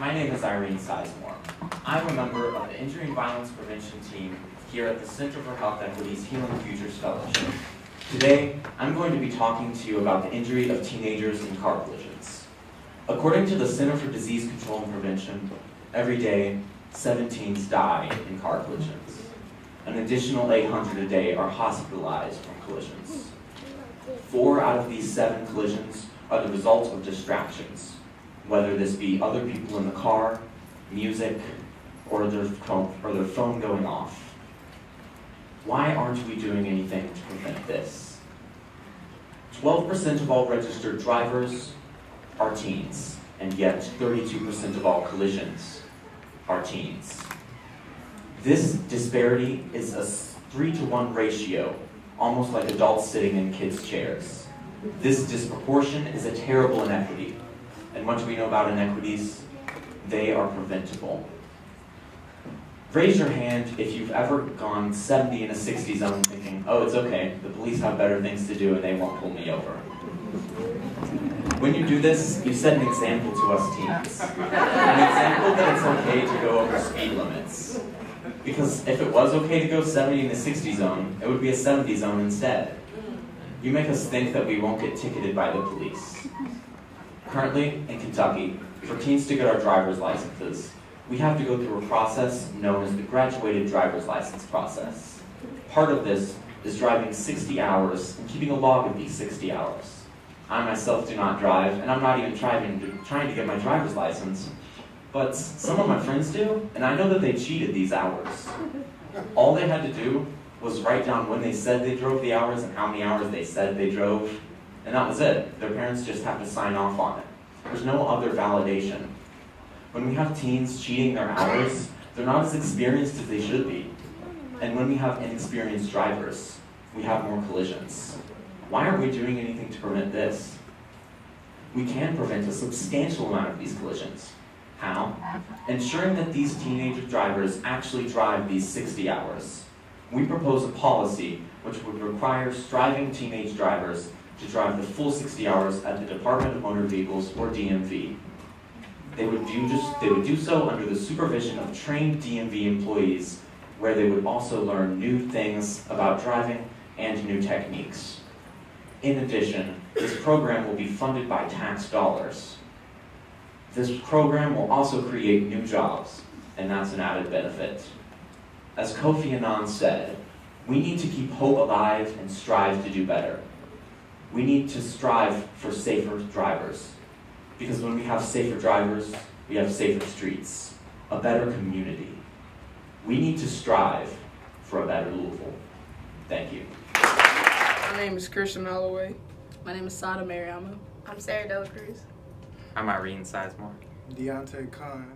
My name is Irene Sizemore. I'm a member of the Injury and Violence Prevention team here at the Center for Health Equity's Healing Futures Fellowship. Today, I'm going to be talking to you about the injury of teenagers in car collisions. According to the Center for Disease Control and Prevention, every day, 7 teens die in car collisions. An additional 800 a day are hospitalized from collisions. 4 out of these 7 collisions are the result of distractions, whether this be other people in the car, music, or their phone going off. Why aren't we doing anything to prevent this? 12% of all registered drivers are teens, and yet 32% of all collisions are teens. This disparity is a 3-to-1 ratio, almost like adults sitting in kids' chairs. This disproportion is a terrible inequity, and much we know about inequities, they are preventable. Raise your hand if you've ever gone 70 in a 60 zone thinking, oh, it's okay, the police have better things to do and they won't pull me over. When you do this, you set an example to us teens. An example that it's okay to go over speed limits. Because if it was okay to go 70 in the 60 zone, it would be a 70 zone instead. You make us think that we won't get ticketed by the police. Currently, in Kentucky, for teens to get our driver's licenses, we have to go through a process known as the graduated driver's license process. Part of this is driving 60 hours and keeping a log of these 60 hours. I myself do not drive, and I'm not even trying to get my driver's license, but some of my friends do, and I know that they cheated these hours. All they had to do was write down when they said they drove the hours and how many hours they said they drove, and that was it. Their parents just have to sign off on it. There's no other validation. When we have teens cheating their hours, they're not as experienced as they should be. And when we have inexperienced drivers, we have more collisions. Why aren't we doing anything to prevent this? We can prevent a substantial amount of these collisions. How? Ensuring that these teenage drivers actually drive these 60 hours. We propose a policy which would require striving teenage drivers to drive the full 60 hours at the Department of Motor Vehicles, or DMV. They would do so under the supervision of trained DMV employees, where they would also learn new things about driving and new techniques. In addition, this program will be funded by tax dollars. This program will also create new jobs, and that's an added benefit. As Kofi Annan said, we need to keep hope alive and strive to do better. We need to strive for safer drivers, because when we have safer drivers, we have safer streets, a better community. We need to strive for a better Louisville. Thank you. My name is Christian Holloway. My name is Sada Mariama. I'm Sarah Dela Cruz. I'm Irene Sizemore. Deontay Khan.